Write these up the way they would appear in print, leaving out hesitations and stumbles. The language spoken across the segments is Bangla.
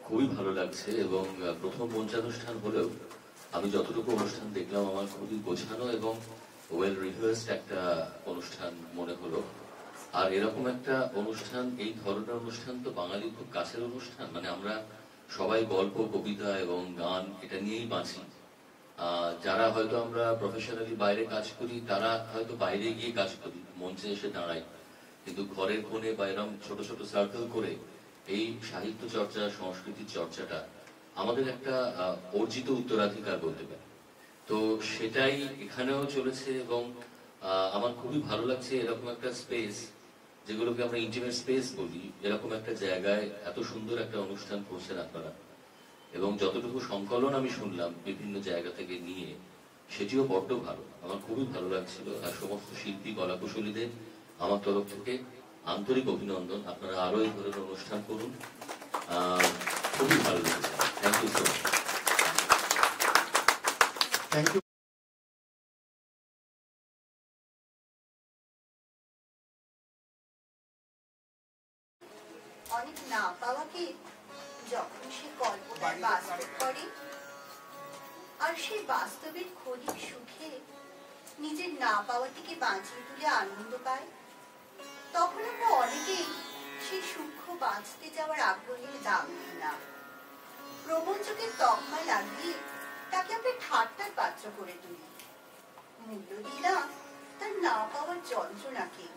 খুবই ভালো লাগছে এবং প্রথম মঞ্চানুষ্ঠান হলেও আমি যতটুকু অনুষ্ঠান দেখলাম আমার খুবই গোছানো এবং ওয়েল রিহার্সড একটা অনুষ্ঠান মনে হলো। আর এরকম একটা অনুষ্ঠান, এই ধরনের অনুষ্ঠান তো বাঙালির খুব কাছের অনুষ্ঠান। মানে আমরা সবাই গল্প, কবিতা এবং গান এটা নিয়েই বাঁচি। যারা হয়তো আমরা প্রফেশনালি বাইরে কাজ করি তারা হয়তো বাইরে গিয়ে কাজ করি, মঞ্চে এসে দাঁড়াই, কিন্তু ঘরের কোণে বা এরকম ছোট ছোট সার্কেল করে এই সাহিত্য চর্চা, সংস্কৃতির চর্চাটা আমাদের একটা অর্জিত উত্তরাধিকার বলতে পারি। তো সেটাই এখানেও চলেছে এবং আমার খুবই ভালো লাগছে এরকম একটা স্পেস, যেগুলোকে আমরা ইন্টিমেট স্পেস বলি, এরকম একটা জায়গায় এত সুন্দর একটা অনুষ্ঠান করছেন আপনারা। এবং যতটুকু সংকলন আমি শুনলাম বিভিন্ন জায়গা থেকে নিয়ে, সেটিও বড্ড ভালো, আমার খুবই ভালো লাগছিল। আর সমস্ত শিল্পী, কলাকুশলীদের আমার তরফ থেকে আন্তরিক অভিনন্দন। আপনারা আরো এই ধরনের অনুষ্ঠান করুন, খুবই ভালো লেগেছে। Thank you so much. Thank you. অনেক না পাওয়াকে যখন সে কল্পনায় বাস্তব করে আর সেই বাস্তবের ক্ষণিক সুখে নিজের না পাওয়াটিকে বাঁচিয়ে তুলে আনন্দ পায়, তখন আমরা অনেকেই সেই সূক্ষ্ম বাঁচতে যাওয়ার আগ্রহের দাম দিই না। প্রবঞ্চকের তকমা লাগিয়ে তাকে আমরা ঠাট্টার পাত্র করে তুলি, মূল্য দিই না তার না পাওয়ার যন্ত্রণাকে,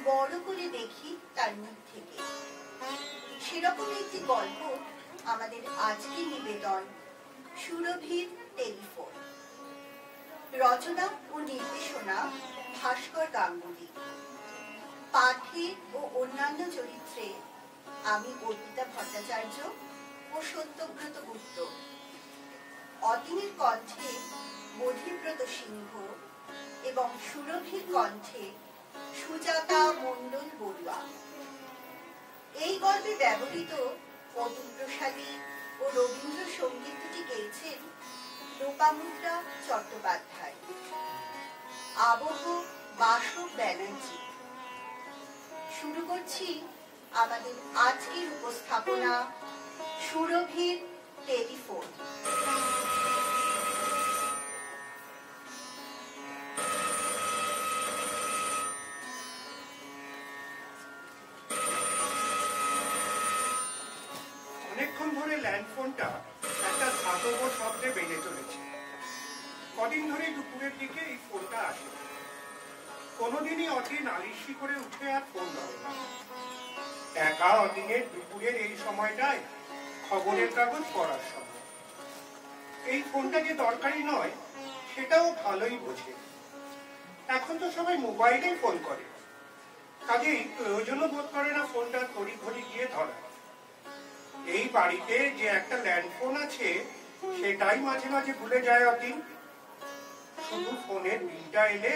বড় করে দেখি তার মুখ থেকে। সেরকম একটি গল্প আমাদের আজকে নিবেদন, সুরভির টেলিফোন। রচনা ও নির্দেশনা ভাস্কর গাঙ্গুলি। পাঠে ও অন্যান্য চরিত্রে আমি অর্পিতা ভট্টাচার্য ও সত্যব্রত গুপ্ত। অতীনের কণ্ঠে বধিব্রত সিংহ এবং সুরভির কণ্ঠে সুজাতা মণ্ডল বড়ুয়া। এই গল্পে ব্যবহৃত অতুল প্রসাদী ও রবীন্দ্র সঙ্গীত দুটি গেয়েছেন লোপামুদ্রা চট্টোপাধ্যায়। আবহ বাসব ব্যানার্জি। শুরু করছি আমাদের আজকের উপস্থাপনা, সুরভির টেলিফোন। অনেকক্ষণ ধরে ল্যান্ডফোনটা একটা ধাতব শব্দে বেজে চলেছে। কদিন ধরে দুপুরের দিকে এই ফোনটা আসে। কোনোদিনই অতীন আলিশি করে উঠে আর ফোন ধরে না। একা অতীনের দুপুরের এই সময়টায় খবরের কাগজ পড়ার সময়। এই ফোনটা যে দরকারি নয় সেটাও ভালোই বোঝে। এখন তো সবাই মোবাইলেই ফোন করে, কাজেই প্রয়োজনও বোধ করে না ফোনটা তড়িঘড়ি গিয়ে ধরা। এই বাড়িতে যে একটা ল্যান্ডফোন আছে সেটাই মাঝে মাঝে ভুলে যায় অতীন। শুধু ফোনের বিলটা এলে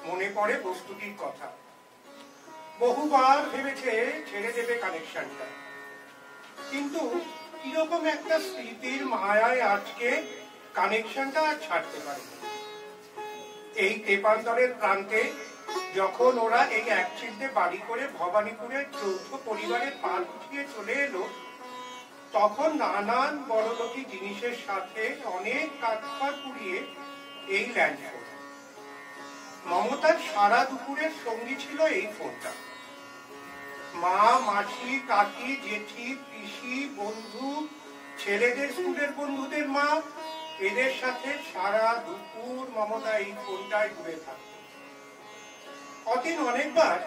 মনে পড়ে বস্তুটির কথা। বহুবার ভেবেছে ছেড়ে দেবে কানেকশনটা, কিন্তু কিরকম একটা স্মৃতির মায়ায় আজকে কানেকশনটা আর ছাড়তে পারে। এই তেপান্তরের প্রান্তে যখন ওরা এই একচিলতে বাড়ি করে ভবানীপুরের যৌথ পরিবারের পা গুছিয়ে চলে এলো, তখন নানান বড়লোকি জিনিসের সাথে অনেক কাঠখড় পুড়িয়ে এই ল্যান্ডফোন। মমতার সারা দুপুরের সঙ্গী ছিল এই ফোনটা। মা, মাসি, কাকি, জেঠি, পিসি, বন্ধু, ছেলেদের স্কুলের বন্ধুদের মা, এদের সাথে সারা দুপুর মমতা এই ফোনটায় ঘুরে থাকত। অতীন অনেকবার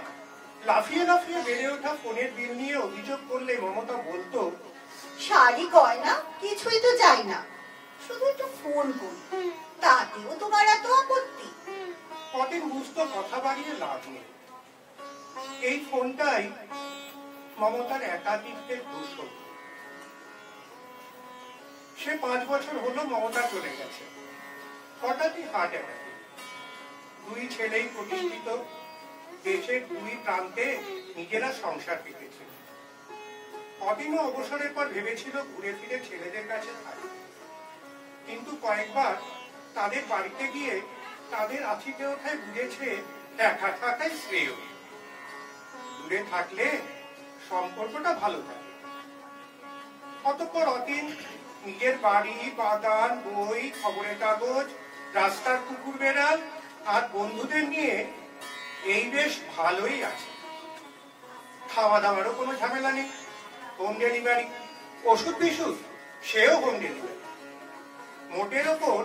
লাফিয়ে লাফিয়ে বেড়ে ওঠা ফোনের বিল নিয়ে অভিযোগ করলে মমতা বলতো, শাড়ি গয়না কিছুই তো চাই না, শুধু একটু ফোন করি, তাতেও তোমার এত আপত্তি? অতীন বুঝতো কথা বাড়িয়ে লাভ নেই। এই ফোনটাই মমতার একাকিত্বের দূষণ। সে 5 বছর হলো মমতা চলে গেছে। হঠাৎই হার্ট অ্যাটাকে। 2 ছেলেই প্রতিষ্ঠিত, দেশের 2 প্রান্তে নিজেরা সংসার পেতেছে। অতীনও অবসরের পর ভেবেছিল ঘুরে ফিরে ছেলেদের কাছে থাকবে, কিন্তু কয়েকবার তাদের বাড়িতে গিয়ে তাদের আতিথেয়তায় বুঝেছে একা থাকাই শ্রেয়। দূরে থাকলে সম্পর্কটা ভালো থাকে, অতঃপর অতীন নিজের বাড়ি, বাগান, বই, খবরের কাগজ, রাস্তার কুকুর বেড়াল আর বন্ধুদের নিয়ে এই বেশ ভালোই আছে। খাওয়া দাওয়ারও কোনো ঝামেলা নেই, হোম ডেলিভারি। ওষুধ বিশুধ সেও হোম ডেলিভারি। মোটের ওপর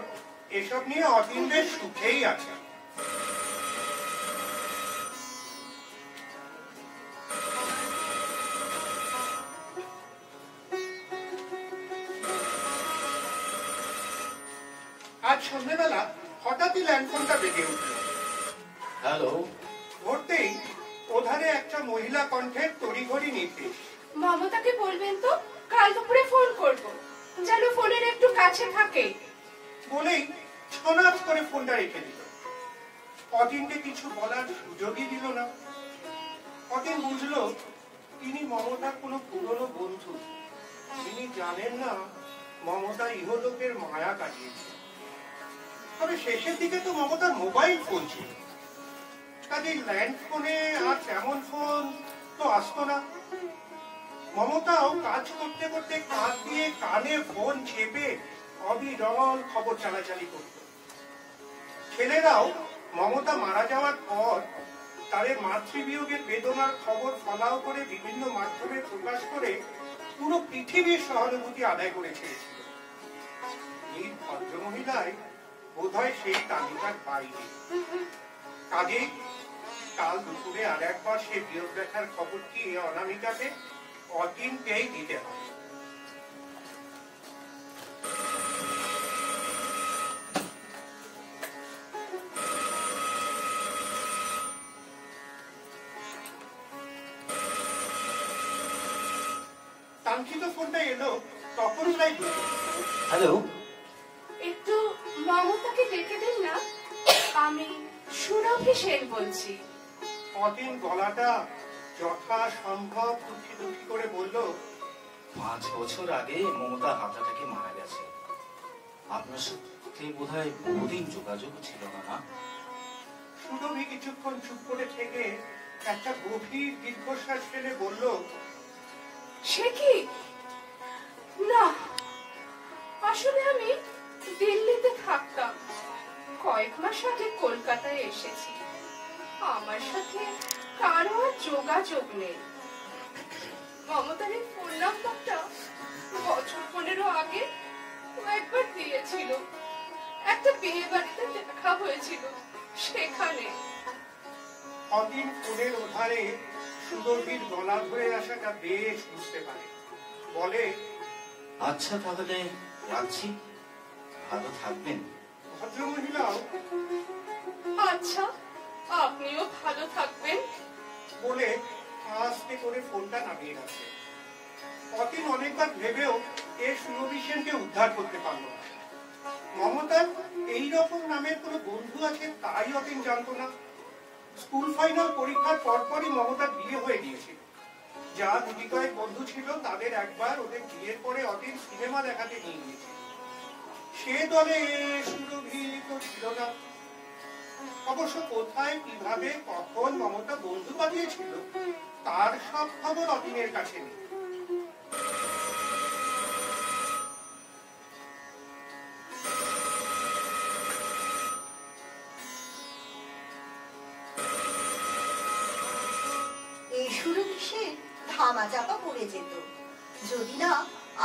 এসব নিয়ে অতীন বেশ সুখেই আছে। আজ সন্ধ্যেবেলা হঠাৎই ল্যান্ডফোনটা বেজে উঠল। হ্যালো। ঘুরতেই ওধারে একটা মহিলা কণ্ঠের তড়িঘড়ি নির্দেশ। মমতাকে বলবেন তো কাল দুপুরে ফোন করব, যেন ফোনের একটু কাছে থাকে। বলেই ছনাচ করে ফোনটা রেখে দিল। অতীনকে কিছু বলার সুযোগই দিল না। অতীন বুঝলো তিনি মমতার কোনো পুরনো বন্ধু। তিনি জানেন না মমতা ইহলোকের মায়া কাটিয়েছে। তবে শেষের দিকে তো মমতার মোবাইল ফোন ছিল, কাজে ল্যান্ড ফোনে আর তেমন ফোন তো আসতো না। মমতাও কাজ করতে করতে কাজ দিয়ে কানে ফোন চেপে অবিরল খবর চালাচালি করত। ছেলেরাও মমতা মারা যাওয়ার পর তাদের মাতৃবিয়োগের বেদনার খবর ফলাও করে বিভিন্ন মাধ্যমে প্রকাশ করে পুরো পৃথিবীর সহানুভূতি আদায় করে ছেড়েছিল। এই ভদ্রমহিলায় বোধহয় সেই তালিকার বাইরে। কাজেই কাল দুপুরে আর একবার সে বিয়োগ দেখার খবরটি অনামিকাকে অতীনকেই দিতে হবে। কাঙ্ক্ষিত ফোনটা এলো তখন প্রায় দুটো। হ্যালো। একটু মমতাকে ডেকে দিন না, আমি সুরভি সেন বলছি। অতীন গলাটা যথাসম্ভব দুঃখী দুঃখী করে বলল, 5 বছর আগে মমতা হার্ট অ্যাটাকে মারা গেছে। আপনার সাথে বোধহয় বহুদিন যোগাযোগ ছিল না। না, সুরভি কিছুক্ষণ চুপ করে থেকে একটা গভীর দীর্ঘশ্বাস ফেলে বলল, সে কি? না, আসলে আমি দিল্লিতে থাকতাম, কয়েক মাস আগে কলকাতায় এসেছি। আমার সাথে কারো আর যোগাযোগ নেই। মমতার এই ফোন নাম্বারটা বছর 15 আগে একবার দিয়েছিল। একটা বিয়ে বাড়িতে দেখা হয়েছিল সেখানে। অতীন ফোনের ওধারে সুরভির গলা ধরে আসাটা বেশ বুঝতে পারে। বলে, আচ্ছা তাহলে রাখছি, ভালো থাকবেন। ভদ্রমহিলাও আচ্ছা, আপনিও ভালো থাকবেন বলে আস্তে করে ফোনটা নামিয়ে রাখে। অতীন অনেকবার ভেবেও এ সুরভি সেনকে উদ্ধার করতে পারল না। মমতার এইরকম নামের কোনো বন্ধু আছে তাই অতীন জানতো না। স্কুল ফাইনাল পরীক্ষার পরপরই মমতার বিয়ে হয়ে গিয়েছিল। যা দুটি কয়েক বন্ধু ছিল তাদের একবার ওদের বিয়ের পরে অতীন সিনেমা দেখাতে নিয়ে গিয়েছিল। সে দলে সুরভি তো ছিল না। অবশ্য কোথায়, কিভাবে, কখন মমতা বন্ধু পাঠিয়েছিল তার সব খবর অতীনের কাছে নেই। এই সুরভি সেন ধামা চাপা পড়ে যেত যদি না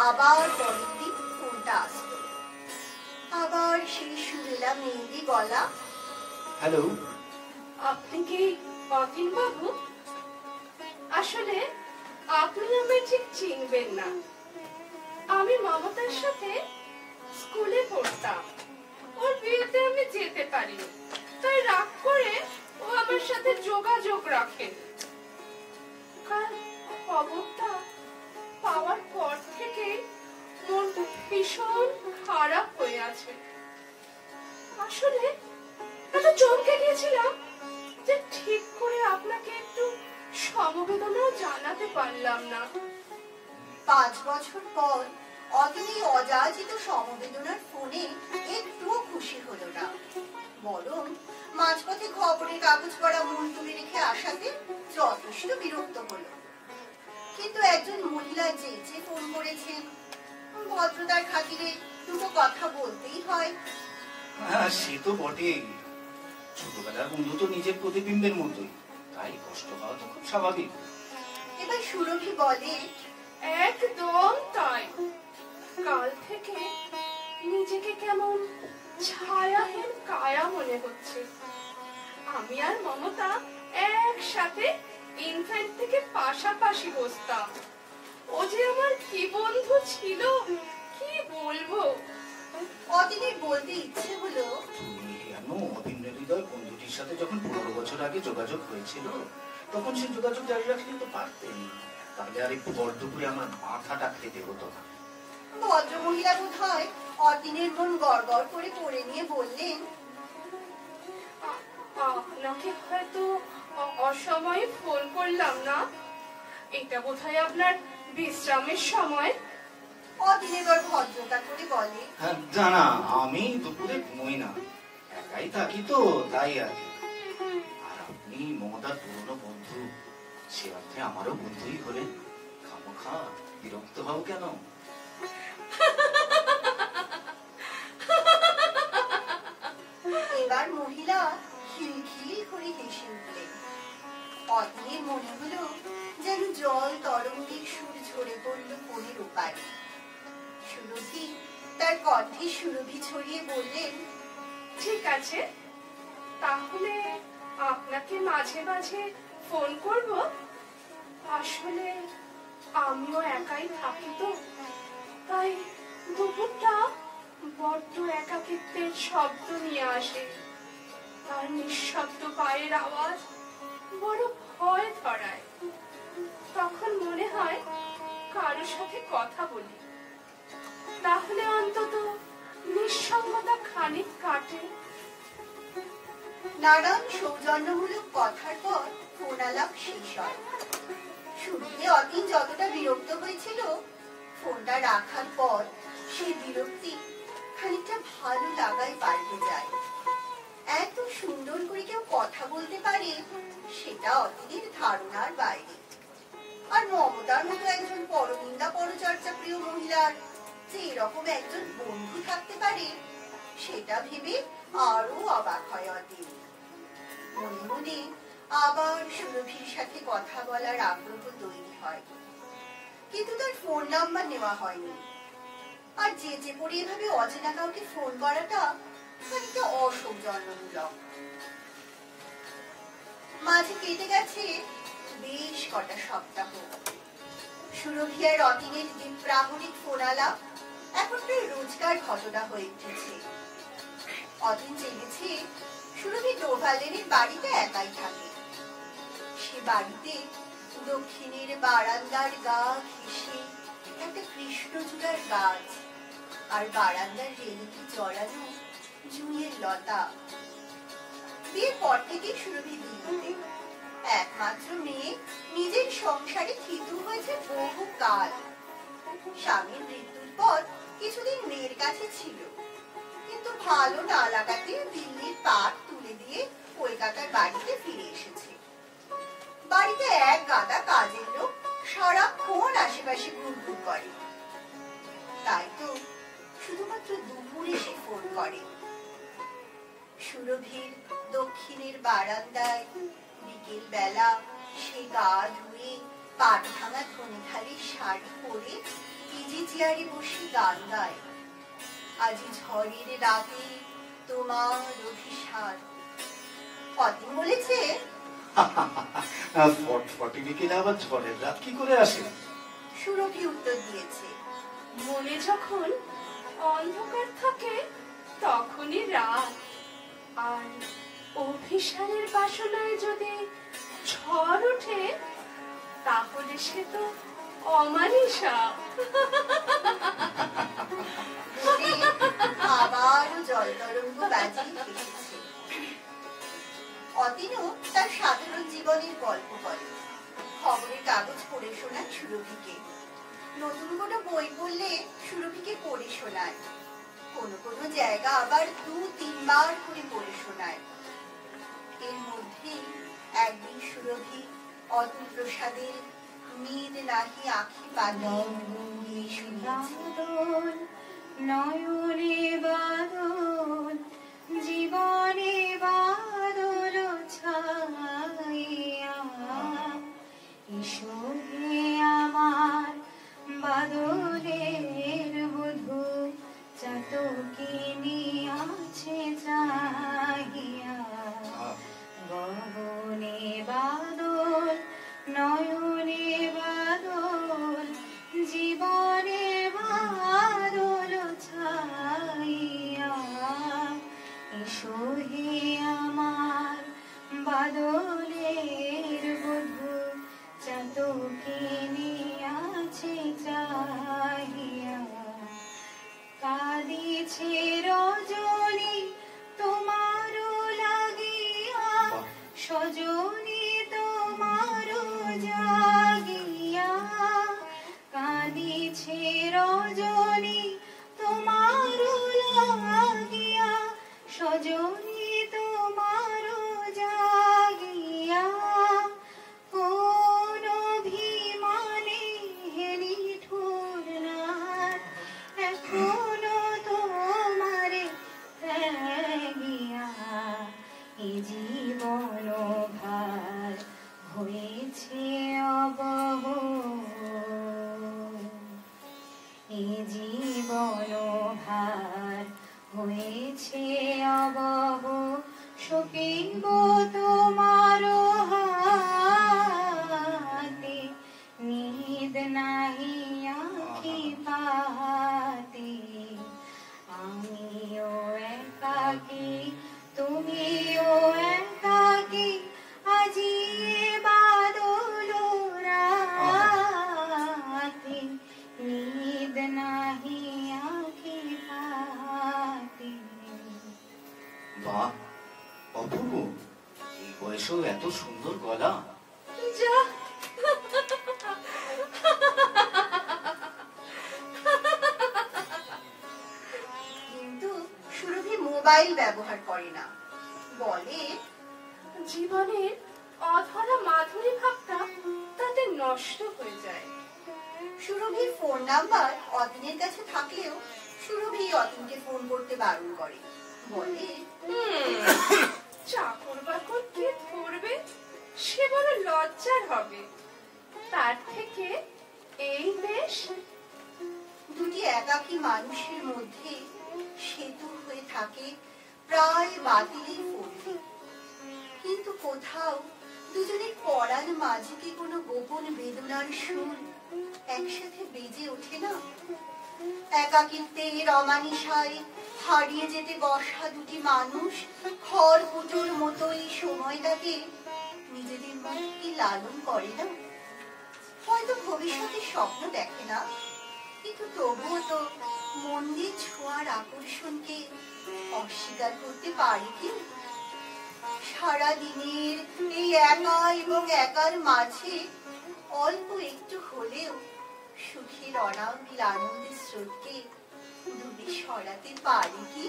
আবার পরের দিন ফোনটা আসতো। আবার সেই সুরেলা মেহেদি গলা। হ্যালো। আপনি কি অতীন বাবু? আসলে আপনি আমায় ঠিক চিনবেন না। আমি মমতার সাথে স্কুলে পড়তাম। ওর বিয়েতে আমি যেতে পারিনি, তাই রাগ করে ও আমার সাথে যোগাযোগ রাখে। কাল খবরটা পাওয়ার পর থেকে মনটা ভীষণ খারাপ হয়ে আছে। আসলে এত চমকে গিয়েছিলাম যে ঠিক করে আপনাকে একটু সমবেদনাও জানাতে পারলাম না। 5 বছর পর অতীন এই অযাচিত সমবেদনার ফোনে একটুও খুশি হলো না, বরং মাঝপথে খবরের কাগজ পড়া মন তুলে রেখে আসাতে যথেষ্ট বিরক্ত হলো। কিন্তু একজন মহিলা যে ফোন করেছেন ভদ্রতার খাতিরে দুটো কথা বলতেই হয়। হ্যাঁ, সে তো বটেই। ছোটবেলার বন্ধু তো নিজের প্রতিবিম্বের মতোই, তাই কষ্ট হওয়া তো খুব স্বাভাবিক। এবার সুরভি বলে, একদম তাই। কাল থেকে নিজেকে কেমন ছায়াহীন কায়া মনে হচ্ছে। আমি আর মমতা একসাথে ইনফ্যান্ট থেকে পাশাপাশি বসতাম। ও যে আমার কি বন্ধু ছিল, কি বলবো। অদিনের বলতে ইচ্ছে হলো, তুমি কেন অভিন্ন হৃদয় বন্ধুটির সাথে যখন 15 বছর আগে যোগাযোগ হয়েছিল, তখন সে যোগাযোগ জারি রাখলে তো পারতেন। তাহলে আর একটু বড্ড করে আমার মাথাটা খেতে হতো না। ভদ্রমহিলা বোধ হয় অদিনের মন গড়গড় করে পড়ে নিয়ে বললেন, আপনাকে হয়তো অসময়ে ফোন করলাম না। এটা বোধহয় আপনার বিশ্রামের সময়। অদিন এবার ভদ্রতা করে বলে, হ্যাঁ, জানা আমি দুপুরে ঘুমোই না, একাই থাকি তো, তাই আর কি। আর আপনি মমতার পুরনো বন্ধু, সে অর্থে আমারও বন্ধুই হলেন। খামোখা বিরক্ত হও কেন? এবার মহিলা খিলখিল করে হেসে উঠলেন। অদিনের মনে হলো যেন জল তরঙ্গের সুর ঝরে পড়ল কোণের ওপারে। সুরভি তার কণ্ঠে সুরভি ছড়িয়ে বললেন, ঠিক আছে, তাহলে আপনাকে মাঝে মাঝে ফোন করব। আসলে আমিও একাই থাকি তো, তাই দুপুরটা বড্ড একাকিত্বের শব্দ নিয়ে আসে। তার নিঃশব্দ পায়ের আওয়াজ বড় ভয় ধরায়। তখন মনে হয় কারোর সাথে কথা বলি, তাহলে অন্তত নিঃসঙ্গতা খানিক কাটে। নানান সৌজন্যমূলক কথার পর ফোন আলাপ শেষ হয়। শুরুতে অতীন যতটা বিরক্ত হয়েছিল, ফোনটা রাখার পর সেই বিরক্তি খানিকটা ভালো লাগায় পাল্টে যায়। এত সুন্দর করে কেউ কথা বলতে পারে, সেটা অতীনের ধারণার বাইরে। আর মমতার মতো একজন পরনিন্দা পরচর্চা প্রিয় মহিলার যে এরকম একজন বন্ধু থাকতে পারে, সেটা ভেবে আরো অবাক হয় অতীন। মনে মনে আবার সুরভির সাথে কথা বলার আগ্রহ তৈরি হয়, কিন্তু তার ফোন নাম্বার নেওয়া হয়নি। আর যে পড়ে এভাবে অচেনা কাউকে ফোন করাটা খানিকটা অসৌজন্যমূলক। মাঝে কেটে গেছে বেশ কটা সপ্তাহ। সুরভি আর অতীনের দিন প্রাহরিক ফোন আলাপ এখন প্রায় রোজকার ঘটনা হয়ে উঠেছে। অতীন জেনেছে সুরভি ডোভালেনের বাড়িতে একাই থাকে। সে বাড়িতে দক্ষিণের বারান্দার গা ঘেঁষে একটা কৃষ্ণচূড়ার গাছ, আর বারান্দার রেলিতে জড়ানো জুঁইয়ের লতা। বিয়ের পর থেকে সুরভি দিল্লিতে, একমাত্র মেয়ে, নিজের সংসারে থিতু হয়েছে বহু কাল। স্বামীর মৃত্যুর পর কিছুদিন মেয়ের কাছে ছিল, কিন্তু ভালো না লাগাতে দিল্লির পাট তুলে দিয়ে কলকাতার বাড়িতে ফিরে এসেছে। বাড়িতে এক গাদা কাজের লোক সারাক্ষণ আশেপাশে ঘুরঘুর করে, তাই তো শুধুমাত্র দুপুরে সে ফোন করে। সুরভির দক্ষিণের বারান্দায় বিকেল বেলা সে গা ধুয়ে পাট ভাঙা ধনেখালির শাড়ি পরে ইজি চেয়ারে বসে গান গায়, আজি ঝড়ের রাতে তোমার অভিশাপ। অতীন বলেছে, ফটফটি বিকেলে আবার ঝড়ের রাত কি করে আসে? সুরভি উত্তর দিয়েছে, মনে যখন অন্ধকার থাকে তখনই রাত, আর অভিসারের বাসনায় যদি ঝড় ওঠে তাহলে সে তো অমানিসা। বলে আবারও জল তরঙ্গ বাজিয়ে হেসেছে। অতীনও তার সাধারণ জীবনের গল্প বলে, খবরের কাগজ পড়ে শোনায় সুরভিকে। নতুন কোনো বই পড়লে সুরভিকে পড়ে শোনায়, কোনো কোনো জায়গা আবার 2-3 বার করে পড়ে শোনায়। এর মধ্যে একদিন সুরভি অতুল প্রসাদের নিদ নাহি আখি পাতে বাদল নয়নে বাদল জীবনে বাদল ছাইয়া এসো হে আমার বাদলের বধূ চাতকিনী আছে চাহিয়া গগনে বাদল নয়নে বাদল জীবনে বাদল ছাইয়া এসো হে আমার বাদলের বধূ চাতকিনী আছে চাহিয়া কাঁদিছে রজনী তোমারও লাগিয়া সজনী তোমারও জাগিয়া কাঁদিছে রজনী তোমারও লাগিয়া সজনী তোমারও জাগিয়া কোন অভিমানে নিঠুর নাথ এখনো তোমারে ত্যাগিয়া এ জীবন ভার হয়েছে অবহ এ জীবন ভার হয়েছে অবহ সপিব তোমার হাতে নিদ নাহি আখি পাতে আমিও একাকী তুমিও একাকী আজি বাদল রাতে নিদ নাহি আখি পাতে। বাহ, অপূর্ব! এই বয়সেও এত সুন্দর গলা। যা কিন্তু সুরভি মোবাইল ব্যবহার করে না, বলে জীবনের অধরা মাধুরী ভাবটা তাতে নষ্ট হয়ে যায়। সুরভির ফোন নাম্বার অতীনের কাছে থাকলেও সুরভি অতীনকে ফোন করতে বারণ করে, বলে চাকর বাকর কে ধরবে, সে বড় লজ্জার হবে, তার থেকে এই বেশ। দুটি একাকী মানুষের মধ্যে সেতু হয়ে থাকে প্রায় বাতিলের ফন্দি, কিন্তু কোথাও দুজনের পড়ার মাঝে কি কোনো গোপন বেদনার সুর একসাথে বেজে ওঠে না? একাকিত্বের অমানিসায় হারিয়ে যেতে বসা দুটি মানুষ খড় কুটোর মতোই সময়টাকে নিজেদের মধ্যে কি লালন করে না? হয়তো ভবিষ্যতে স্বপ্ন দেখে না, কিন্তু তবুও তো মন্দির ছোঁয়ার আকর্ষণকে অস্বীকার করতে পারে কি? সারা দিনের এই একা এবং একার মাঝে অল্প একটু হলেও সুখের অনাবিল আনন্দের স্রোতকে দূরে সরাতে পারে কি?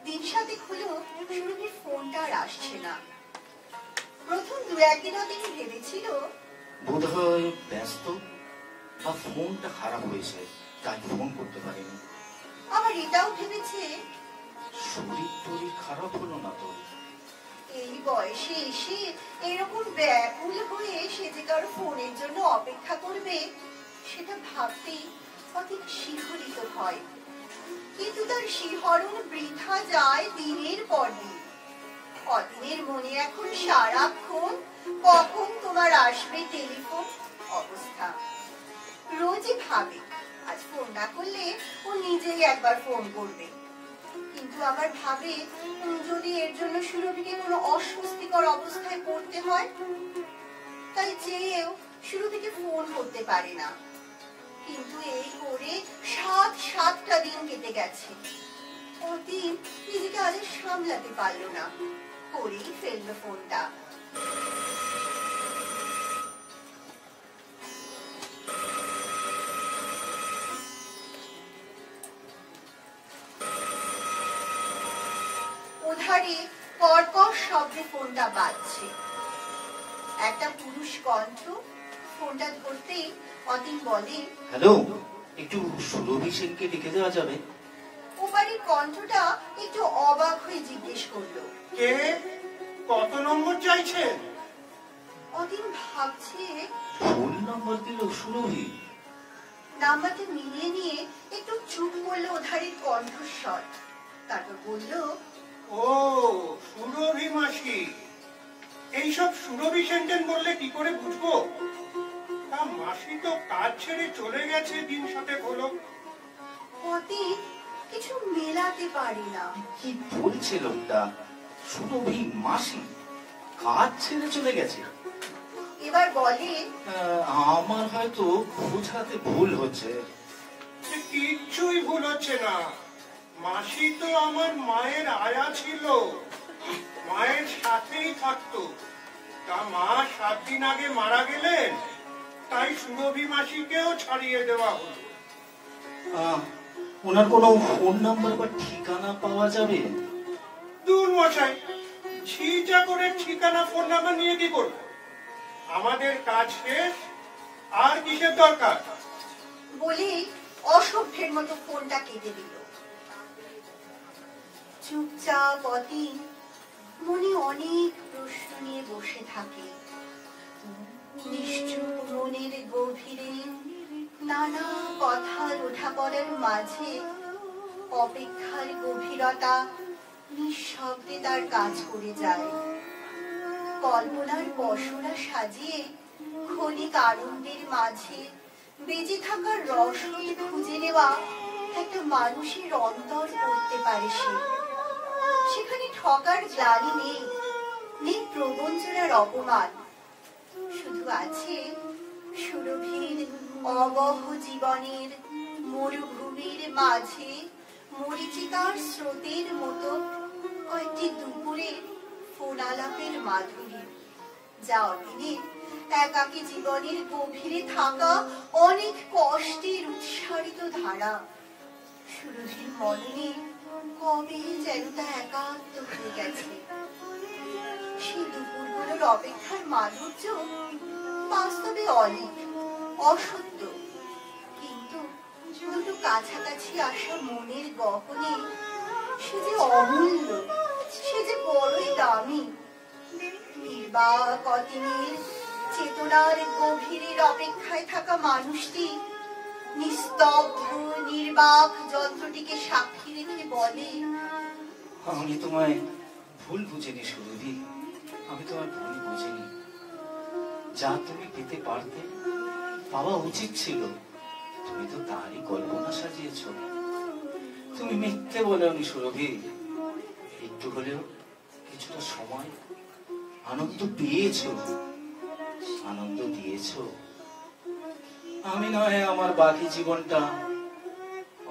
দিন সাতেক হলো সুরভির ফোনটা আর আসছে না। প্রথম দু একদিনও তিনি ভেবেছিল বোধহয় ব্যস্ত বা ফোনটা খারাপ হয়েছে, তাই ফোন করতে পারেনি। আবার এটাও ভেবেছে শরীর টরীর খারাপ হলো না তো? এই বয়সে এসে এরকম ব্যাকুল হয়ে সে যে কারো ফোনের জন্য অপেক্ষা করবে সেটা ভাবতেই অধিক শিহরিত হয়, কিন্তু তার শিহরণ বৃথা যায় দিনের পর দিন। অদিনের মনে এখন সারাক্ষণ কখন তোমার আসবে টেলিফোন অবস্থা। রোজই ভাবে আজ ফোন না করলে ও নিজেই একবার ফোন করবে, কিন্তু আবার ভাবে যদি এর জন্য সুরভিকে কোনো অস্বস্তিকর অবস্থায় পড়তে হয়, তাই চেয়েও সুরভিকে ফোন করতে পারে না। কিন্তু এই করে 7টা দিন কেটে গেছে। অদিন নিজেকে আজ সামলাতে পারলো না, করেই ফেললো ফোনটা। ওধারে কর্কশ শব্দে ফোনটা বাজছে। একটা পুরুষ কণ্ঠ। ফোনটা ধরতেই অতীন বলে, হ্যালো, একটু সুরভি সেনকে ডেকে দেওয়া যাবে? ওপারের কণ্ঠটা একটু অবাক হয়ে জিজ্ঞেস করলো, কে? কত নম্বর চাইছেন? অতীন ভাবছে, ফোন নম্বর দিল সুরভি। নাম্বারটা মিলিয়ে নিয়ে একটু চুপ করলো ওধারের কণ্ঠস্বর। তারপর বলল, ও সুরভি মাসি। এইসব সুরভি সেন্টেন বললে কি করে বুঝবো? তা মাসি তো কাজ ছেড়ে চলে গেছে দিন সাথে হলো। অতীন কিছু মেলাতে পারে না। কি বলছে লোকটা? সুরভি মাসি কাজ ছেড়ে চলে গেছে? এবার বলে, আমার হয়তো বোঝাতে ভুল হচ্ছে। কিচ্ছুই ভুল হচ্ছে না। মাসি তো আমার মায়ের আয়া ছিল, মায়ের সাথেই থাকতো। তা মা 7 দিন আগে মারা গেলেন, তাই সুরভি মাসিকেও ছাড়িয়ে দেওয়া হলো। ওনার কোনো ফোন নাম্বার বা ঠিকানা পাওয়া যাবে? দূর মশাই, ঝিঝা করে ঠিকানা ফোন নাম্বার নিয়ে কি করবো? আমাদের কাজ শেষ, আর কিসের দরকার? বলে অসভ্যের মতো ফোনটা কেটে দিল। চুপচাপ অতীন মনে অনেক প্রশ্ন নিয়ে বসে থাকে। নিশ্চুপ মনের গভীরে নানা কথার ওঠা পড়ার মাঝে অপেক্ষার গভীরতা নিঃশব্দে তার কাজ করে যায়। কল্পনার পশরা সাজিয়ে ক্ষণিক আনন্দের মাঝে বেঁচে থাকার রসদ খুঁজে নেওয়া একটা মানুষের অন্তর করতে পারে সে। সেখানে ঠকার গ্লানি নেই, নেই প্রবঞ্চনার অপমান, শুধু আছে সুরভির অবহ জীবনের মরুভূমির মাঝে মরীচিকার স্রোতের মতো কয়েকটি দুপুরের ফোন আলাপের মাধুরী, যা অতীনের একাকী জীবনের গভীরে থাকা অনেক কষ্টের উৎসারিত ধারা। সুরভির মননে কবে যেন তা একাত্ম হয়ে গেছে। সেই দুপুরগুলোর অপেক্ষার মাধুর্য বাস্তবে অনেক অসত্য, কিন্তু দুটো কাছাকাছি আসা মনের গহনে সে যে অমূল্য, সে যে বড়ই দামি। নির্বাক অতীনের চেতনার গভীরের অপেক্ষায় থাকা মানুষটি নিস্তব্ধ নির্বাক যন্ত্রটিকে সাক্ষী রেখে বলে, আমি তোমায় ভুল বুঝিনি সুরভি, আমি তোমার ভুল বুঝিনি। যা তুমি পেতে পারতে, পাওয়া উচিত ছিল, তুমি তো তারই কল্পনা সাজিয়েছ। তুমি মিথ্যে বলোনি সুরভি। একটু হলেও কিছুটা সময় আনন্দ পেয়েছ, আনন্দ দিয়েছ। আমি নয় আমার বাকি জীবনটা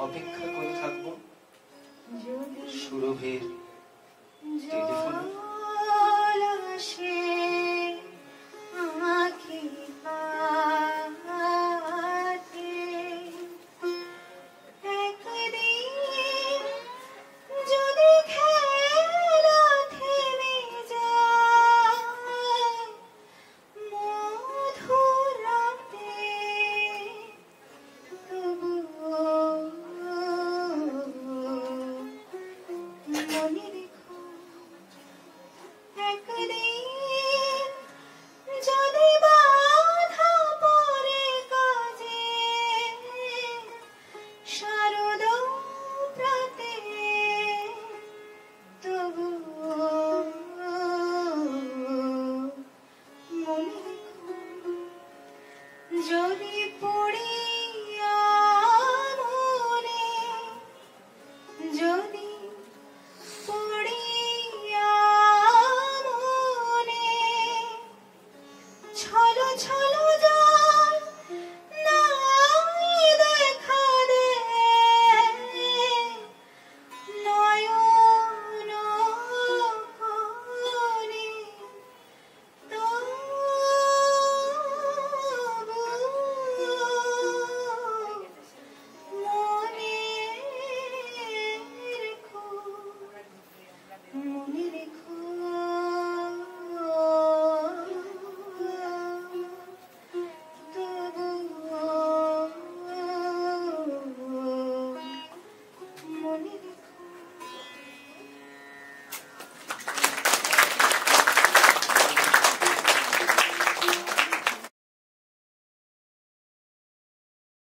অপেক্ষা করে থাকবো সুরভির টেলিফোন। যদি পড়ি